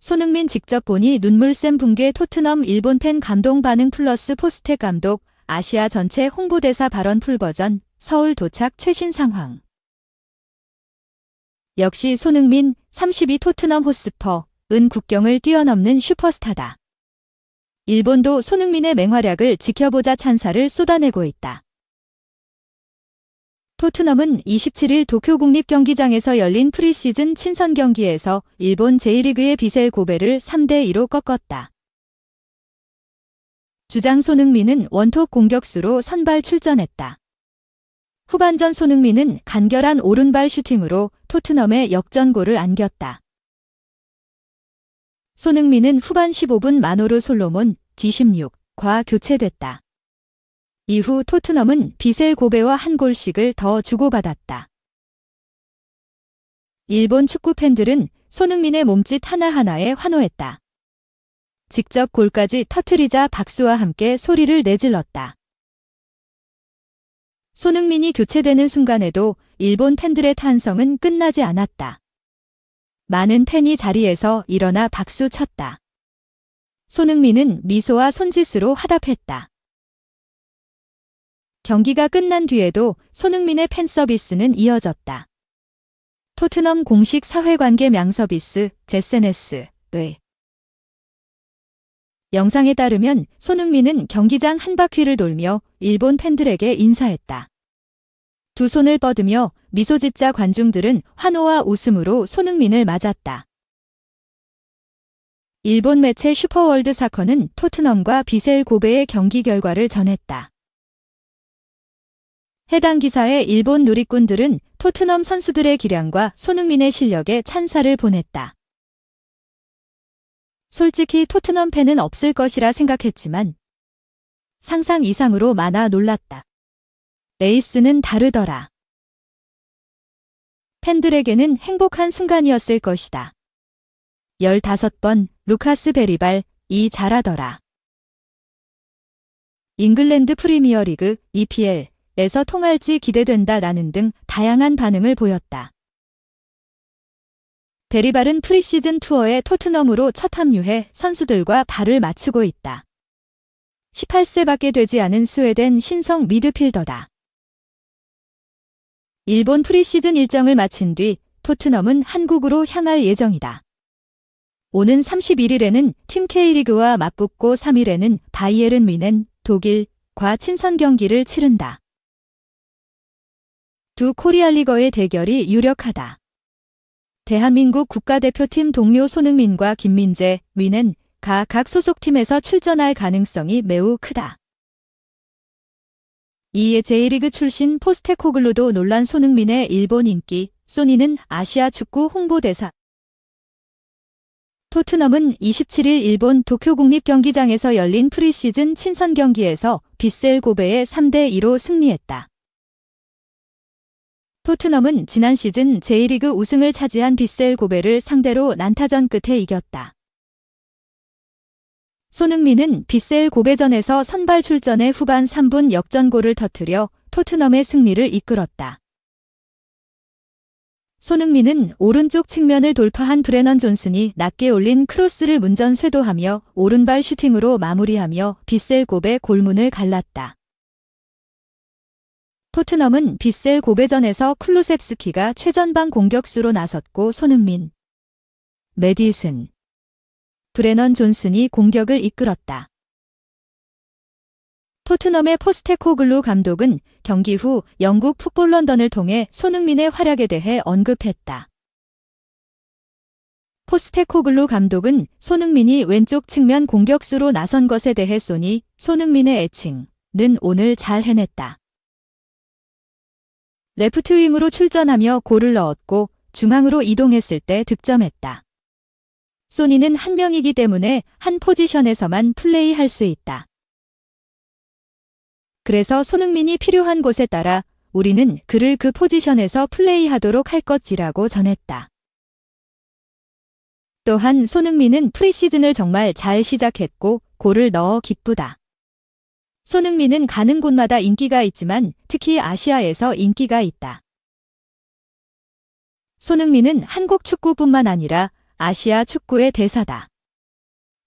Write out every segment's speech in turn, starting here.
손흥민 직접 보니 눈물샘 붕괴 토트넘 일본 팬 감동 반응 플러스 포스텍 감독 아시아 전체 홍보대사 발언 풀버전 서울 도착 최신 상황. 역시 손흥민 32 토트넘 호스퍼 은 국경을 뛰어넘는 슈퍼스타다. 일본도 손흥민의 맹활약을 지켜보자 찬사를 쏟아내고 있다. 토트넘은 27일 도쿄 국립경기장에서 열린 프리시즌 친선 경기에서 일본 제1리그의 비셀 고베를 3대2로 꺾었다. 주장 손흥민은 원톱 공격수로 선발 출전했다. 후반전 손흥민은 간결한 오른발 슈팅으로 토트넘의 역전골을 안겼다. 손흥민은 후반 15분 마노루 솔로몬 D16과 교체됐다. 이후 토트넘은 비셀 고베와 한 골씩을 더 주고받았다. 일본 축구 팬들은 손흥민의 몸짓 하나하나에 환호했다. 직접 골까지 터트리자 박수와 함께 소리를 내질렀다. 손흥민이 교체되는 순간에도 일본 팬들의 탄성은 끝나지 않았다. 많은 팬이 자리에서 일어나 박수 쳤다. 손흥민은 미소와 손짓으로 화답했다. 경기가 끝난 뒤에도 손흥민의 팬 서비스는 이어졌다. 토트넘 공식 사회관계 명서비스 SNS의 영상에 따르면 손흥민은 경기장 한 바퀴를 돌며 일본 팬들에게 인사했다. 두 손을 뻗으며 미소 짓자 관중들은 환호와 웃음으로 손흥민을 맞았다. 일본 매체 슈퍼월드 사커는 토트넘과 비셀 고베의 경기 결과를 전했다. 해당 기사에 일본 누리꾼들은 토트넘 선수들의 기량과 손흥민의 실력에 찬사를 보냈다. 솔직히 토트넘 팬은 없을 것이라 생각했지만 상상 이상으로 많아 놀랐다. 에이스는 다르더라. 팬들에게는 행복한 순간이었을 것이다. 15번 루카스 베리발이 잘하더라. 잉글랜드 프리미어리그 EPL에서 통할지 기대된다라는 등 다양한 반응을 보였다. 베리발은 프리시즌 투어에 토트넘으로 첫 합류해 선수들과 발을 맞추고 있다. 18세밖에 되지 않은 스웨덴 신성 미드필더다. 일본 프리시즌 일정을 마친 뒤 토트넘은 한국으로 향할 예정이다. 오는 31일에는 팀 K리그와 맞붙고 3일에는 바이에른 뮌헨, 독일과 친선 경기를 치른다. 두 코리아리거의 대결이 유력하다. 대한민국 국가대표팀 동료 손흥민과 김민재, 뮌헨가 각 소속팀에서 출전할 가능성이 매우 크다. 이에 제1리그 출신 포스테코글루도 놀란 손흥민의 일본 인기, 소니는 아시아 축구 홍보대사. 토트넘은 27일 일본 도쿄 국립경기장에서 열린 프리시즌 친선 경기에서 비셀 고베에 3대2로 승리했다. 토트넘은 지난 시즌 제1리그 우승을 차지한 비셀 고베를 상대로 난타전 끝에 이겼다. 손흥민은 비셀 고베전에서 선발 출전해 후반 3분 역전골을 터뜨려 토트넘의 승리를 이끌었다. 손흥민은 오른쪽 측면을 돌파한 브레넌 존슨이 낮게 올린 크로스를 문전 쇄도하며 오른발 슈팅으로 마무리하며 비셀 고베 골문을 갈랐다. 토트넘은 비셀 고베전에서 쿨루셉스키가 최전방 공격수로 나섰고 손흥민, 메디슨, 브레넌 존슨이 공격을 이끌었다. 토트넘의 포스테코글루 감독은 경기 후 영국 풋볼 런던을 통해 손흥민의 활약에 대해 언급했다. 포스테코글루 감독은 손흥민이 왼쪽 측면 공격수로 나선 것에 대해 쏘니 손흥민의 애칭는 오늘 잘 해냈다. 레프트 윙으로 출전하며 골을 넣었고 중앙으로 이동했을 때 득점했다. 소니는 한 명이기 때문에 한 포지션에서만 플레이할 수 있다. 그래서 손흥민이 필요한 곳에 따라 우리는 그를 그 포지션에서 플레이하도록 할 것이라고 전했다. 또한 손흥민은 프리시즌을 정말 잘 시작했고 골을 넣어 기쁘다. 손흥민은 가는 곳마다 인기가 있지만 특히 아시아에서 인기가 있다. 손흥민은 한국 축구뿐만 아니라 아시아 축구의 대사다.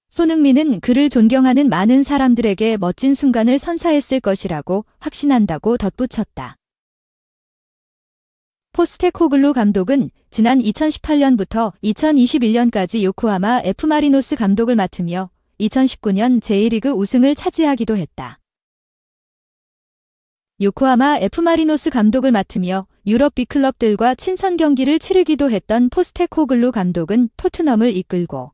손흥민은 그를 존경하는 많은 사람들에게 멋진 순간을 선사했을 것이라고 확신한다고 덧붙였다. 포스테코글루 감독은 지난 2018년부터 2021년까지 요코하마 F마리노스 감독을 맡으며 2019년 J리그 우승을 차지하기도 했다. 요코하마 F마리노스 감독을 맡으며 유럽 B클럽들과 친선 경기를 치르기도 했던 포스테코글루 감독은 토트넘을 이끌고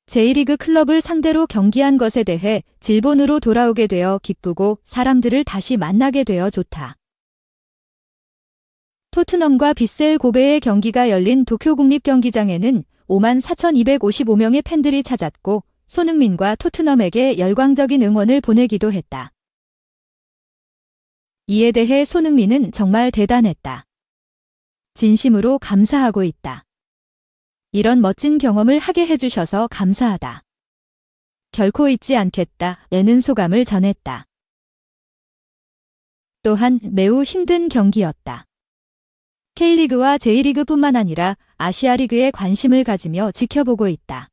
J리그 클럽을 상대로 경기한 것에 대해 질본으로 돌아오게 되어 기쁘고 사람들을 다시 만나게 되어 좋다. 토트넘과 빗셀 고베의 경기가 열린 도쿄 국립경기장에는 54,255명의 팬들이 찾았고 손흥민과 토트넘에게 열광적인 응원을 보내기도 했다. 이에 대해 손흥민은 정말 대단했다. 진심으로 감사하고 있다. 이런 멋진 경험을 하게 해주셔서 감사하다. 결코 잊지 않겠다. 라는 소감을 전했다. 또한 매우 힘든 경기였다. K리그와 J리그뿐만 아니라 아시아리그에 관심을 가지며 지켜보고 있다.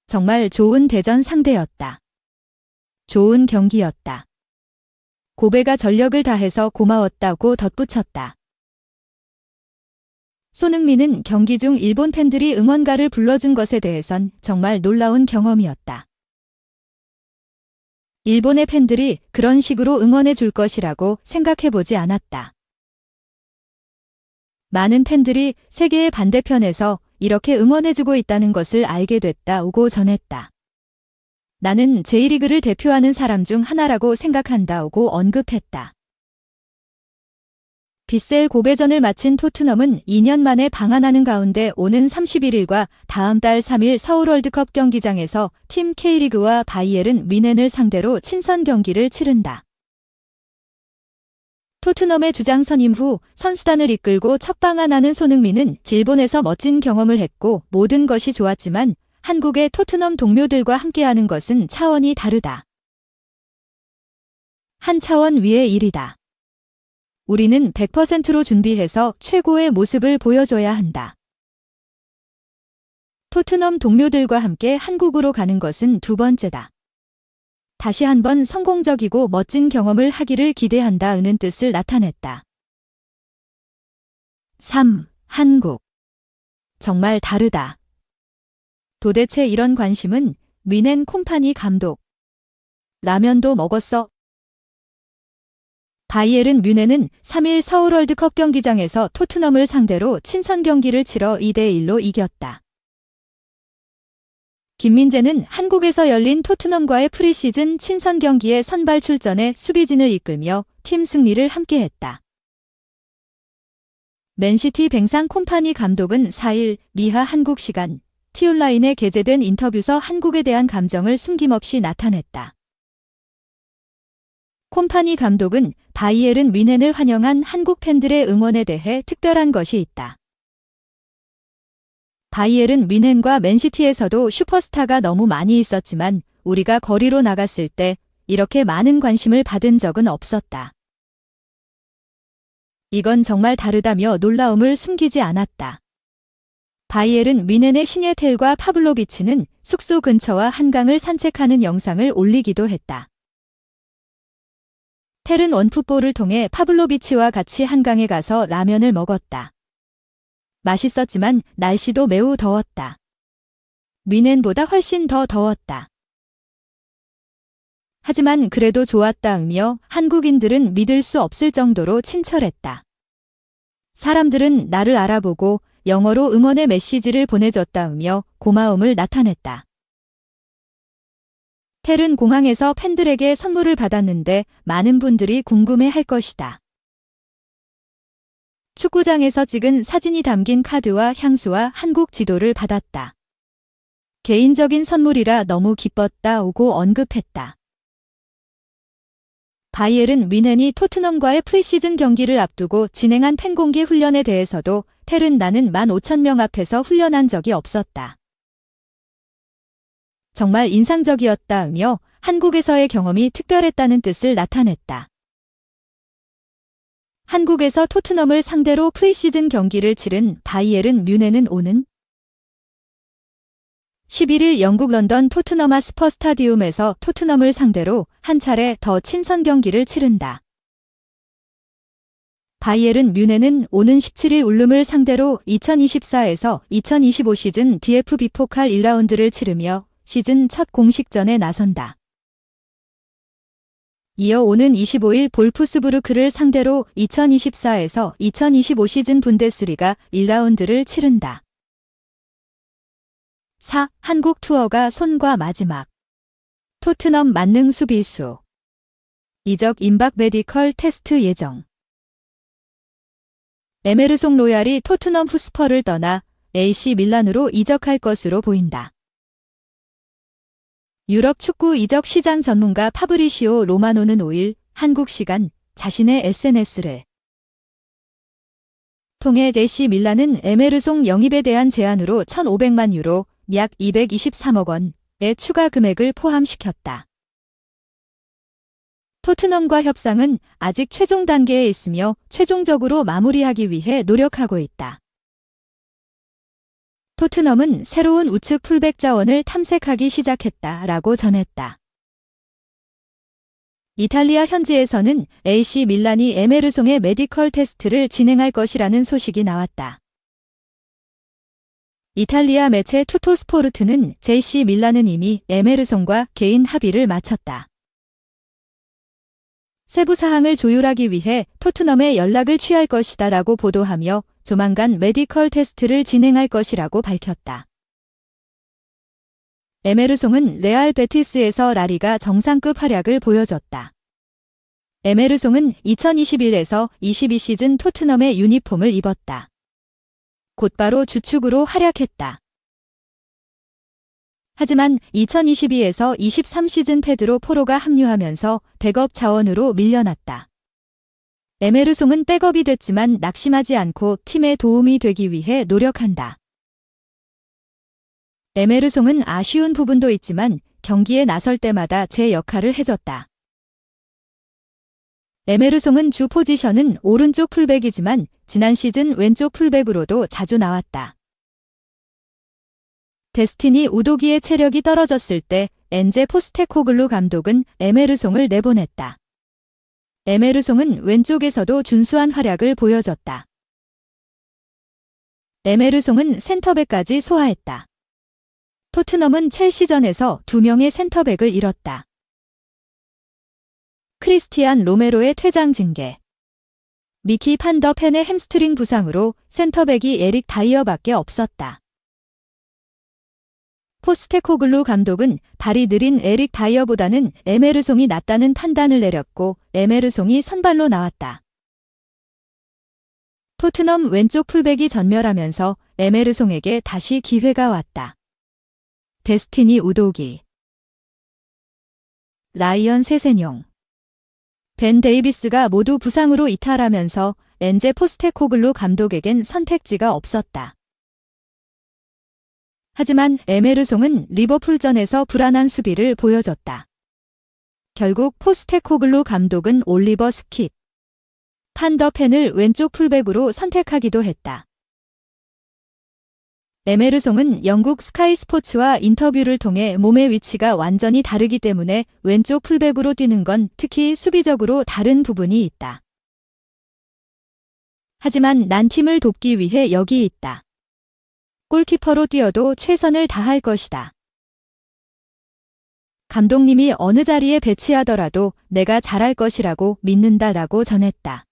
정말 좋은 대전 상대였다. 좋은 경기였다. 고베가 전력을 다해서 고마웠다고 덧붙였다. 손흥민은 경기 중 일본 팬들이 응원가를 불러준 것에 대해선 정말 놀라운 경험이었다. 일본의 팬들이 그런 식으로 응원해 줄 것이라고 생각해보지 않았다. 많은 팬들이 세계의 반대편에서 이렇게 응원해주고 있다는 것을 알게 됐다고 전했다. 나는 J리그를 대표하는 사람 중 하나라고 생각한다고 언급했다. 빗셀 고베전을 마친 토트넘은 2년 만에 방한하는 가운데 오는 31일과 다음 달 3일 서울 월드컵 경기장에서 팀 K리그와 바이에른 뮌헨을 상대로 친선 경기를 치른다. 토트넘의 주장 선임 후 선수단을 이끌고 첫 방한하는 손흥민은 일본에서 멋진 경험을 했고 모든 것이 좋았지만 한국의 토트넘 동료들과 함께하는 것은 차원이 다르다. 한 차원 위의 일이다. 우리는 100%로 준비해서 최고의 모습을 보여줘야 한다. 토트넘 동료들과 함께 한국으로 가는 것은 두 번째다. 다시 한번 성공적이고 멋진 경험을 하기를 기대한다는 뜻을 나타냈다. 3. 한국. 정말 다르다. 도대체 이런 관심은 뮌헨 콤파니 감독. 라면도 먹었어. 바이에른 뮌헨은 3일 서울 월드컵 경기장에서 토트넘을 상대로 친선 경기를 치러 2대1로 이겼다. 김민재는 한국에서 열린 토트넘과의 프리시즌 친선 경기에 선발 출전해 수비진을 이끌며 팀 승리를 함께했다. 맨시티 뱅상 콤파니 감독은 4일 미하 한국 시간 티온라인에 게재된 인터뷰서 한국에 대한 감정을 숨김없이 나타냈다. 콤파니 감독은 바이에른 뮌헨을 환영한 한국 팬들의 응원에 대해 특별한 것이 있다. 바이에른 뮌헨과 맨시티에서도 슈퍼스타가 너무 많이 있었지만 우리가 거리로 나갔을 때 이렇게 많은 관심을 받은 적은 없었다. 이건 정말 다르다며 놀라움을 숨기지 않았다. 바이에른 뮌헨의 시녜텔과 파블로비치는 숙소 근처와 한강을 산책하는 영상을 올리기도 했다. 텔은 원풋볼을 통해 파블로비치와 같이 한강에 가서 라면을 먹었다. 맛있었지만 날씨도 매우 더웠다. 뮌헨보다 훨씬 더 더웠다. 하지만 그래도 좋았다으며 한국인들은 믿을 수 없을 정도로 친절했다. 사람들은 나를 알아보고 영어로 응원의 메시지를 보내줬다으며 고마움을 나타냈다. 텔은 공항에서 팬들에게 선물을 받았는데 많은 분들이 궁금해할 것이다. 축구장에서 찍은 사진이 담긴 카드와 향수와 한국 지도를 받았다. 개인적인 선물이라 너무 기뻤다고 언급했다. 바이에른 뮌헨이 토트넘과의 프리시즌 경기를 앞두고 진행한 팬공개 훈련에 대해서도 텔은 나는 15,000명 앞에서 훈련한 적이 없었다. 정말 인상적이었다며 한국에서의 경험이 특별했다는 뜻을 나타냈다. 한국에서 토트넘을 상대로 프리시즌 경기를 치른 바이에른 뮌헨은 오는 11일 영국 런던 토트넘 핫스퍼 스타디움에서 토트넘을 상대로 한 차례 더 친선 경기를 치른다. 바이에른 뮌헨은 오는 17일 울름을 상대로 2024에서 2025 시즌 DFB 포칼 1라운드를 치르며 시즌 첫 공식전에 나선다. 이어 오는 25일 볼프스부르크를 상대로 2024에서 2025 시즌 분데스리가 1라운드를 치른다. 4. 한국 투어가 손과 마지막. 토트넘 만능 수비수. 이적 임박 메디컬 테스트 예정. 에메르송 로얄이 토트넘 후스퍼를 떠나 AC 밀란으로 이적할 것으로 보인다. 유럽 축구 이적 시장 전문가 파브리시오 로마노는 5일 한국 시간 자신의 SNS를 통해 AC 밀란은 에메르송 영입에 대한 제안으로 1,500만 유로, 약 223억 원의 추가 금액을 포함시켰다. 토트넘과 협상은 아직 최종 단계에 있으며 최종적으로 마무리하기 위해 노력하고 있다. 토트넘은 새로운 우측 풀백 자원을 탐색하기 시작했다라고 전했다. 이탈리아 현지에서는 AC 밀란이 에메르송의 메디컬 테스트를 진행할 것이라는 소식이 나왔다. 이탈리아 매체 투토스포르트는 AC 밀란은 이미 에메르송과 개인 합의를 마쳤다. 세부 사항을 조율하기 위해 토트넘에 연락을 취할 것이다 라고 보도하며 조만간 메디컬 테스트를 진행할 것이라고 밝혔다. 에메르송은 레알 베티스에서 라리가 정상급 활약을 보여줬다. 에메르송은 2021에서 22 시즌 토트넘의 유니폼을 입었다. 곧바로 주축으로 활약했다. 하지만 2022에서 23 시즌 페드로 포로가 합류하면서 백업 자원으로 밀려났다. 에메르송은 백업이 됐지만 낙심하지 않고 팀에 도움이 되기 위해 노력한다. 에메르송은 아쉬운 부분도 있지만 경기에 나설 때마다 제 역할을 해줬다. 에메르송은 주 포지션은 오른쪽 풀백이지만 지난 시즌 왼쪽 풀백으로도 자주 나왔다. 데스티니 우도기의 체력이 떨어졌을 때 엔제 포스테코글루 감독은 에메르송을 내보냈다. 에메르송은 왼쪽에서도 준수한 활약을 보여줬다. 에메르송은 센터백까지 소화했다. 토트넘은 첼시전에서 2명의 센터백을 잃었다. 크리스티안 로메로의 퇴장 징계. 미키 판더 펜의 햄스트링 부상으로 센터백이 에릭 다이어밖에 없었다. 포스테코글루 감독은 발이 느린 에릭 다이어보다는 에메르송이 낫다는 판단을 내렸고 에메르송이 선발로 나왔다. 토트넘 왼쪽 풀백이 전멸하면서 에메르송에게 다시 기회가 왔다. 데스티니 우도기. 라이언 세세뇽. 벤 데이비스가 모두 부상으로 이탈하면서 엔제 포스테코글루 감독에겐 선택지가 없었다. 하지만 에메르송은 리버풀전에서 불안한 수비를 보여줬다. 결국 포스테코글루 감독은 올리버 스킷, 판더 펜을 왼쪽 풀백으로 선택하기도 했다. 에메르송은 영국 스카이 스포츠와 인터뷰를 통해 몸의 위치가 완전히 다르기 때문에 왼쪽 풀백으로 뛰는 건 특히 수비적으로 다른 부분이 있다. 하지만 난 팀을 돕기 위해 여기 있다. 골키퍼로 뛰어도 최선을 다할 것이다. 감독님이 어느 자리에 배치하더라도 내가 잘할 것이라고 믿는다라고 전했다.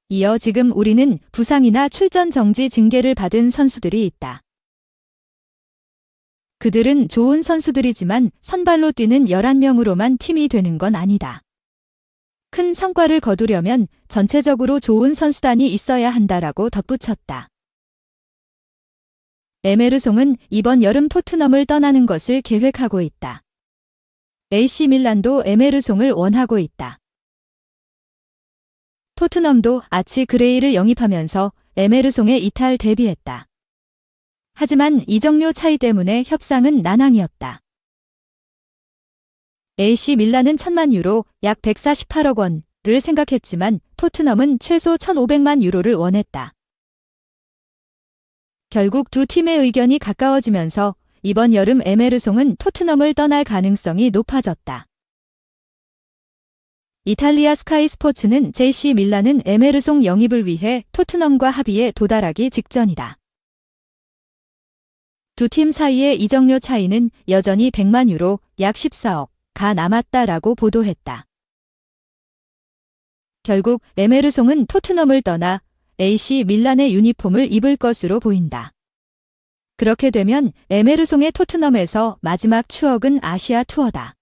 이어 지금 우리는 부상이나 출전 정지 징계를 받은 선수들이 있다. 그들은 좋은 선수들이지만 선발로 뛰는 11명으로만 팀이 되는 건 아니다. 큰 성과를 거두려면 전체적으로 좋은 선수단이 있어야 한다라고 덧붙였다. 에메르송은 이번 여름 토트넘을 떠나는 것을 계획하고 있다. AC 밀란도 에메르송을 원하고 있다. 토트넘도 아치 그레이를 영입하면서 에메르송의 이탈 대비했다. 하지만 이적료 차이 때문에 협상은 난항이었다. AC 밀란은 1,000만 유로, 약 148억 원을 생각했지만 토트넘은 최소 1,500만 유로를 원했다. 결국 두 팀의 의견이 가까워지면서 이번 여름 에메르송은 토트넘을 떠날 가능성이 높아졌다. 이탈리아 스카이 스포츠는 JC 밀란은 에메르송 영입을 위해 토트넘과 합의에 도달하기 직전이다. 두 팀 사이의 이적료 차이는 여전히 100만 유로, 약 14억가 남았다라고 보도했다. 결국 에메르송은 토트넘을 떠나 AC 밀란의 유니폼을 입을 것으로 보인다. 그렇게 되면 에메르송의 토트넘에서 마지막 추억은 아시아 투어다.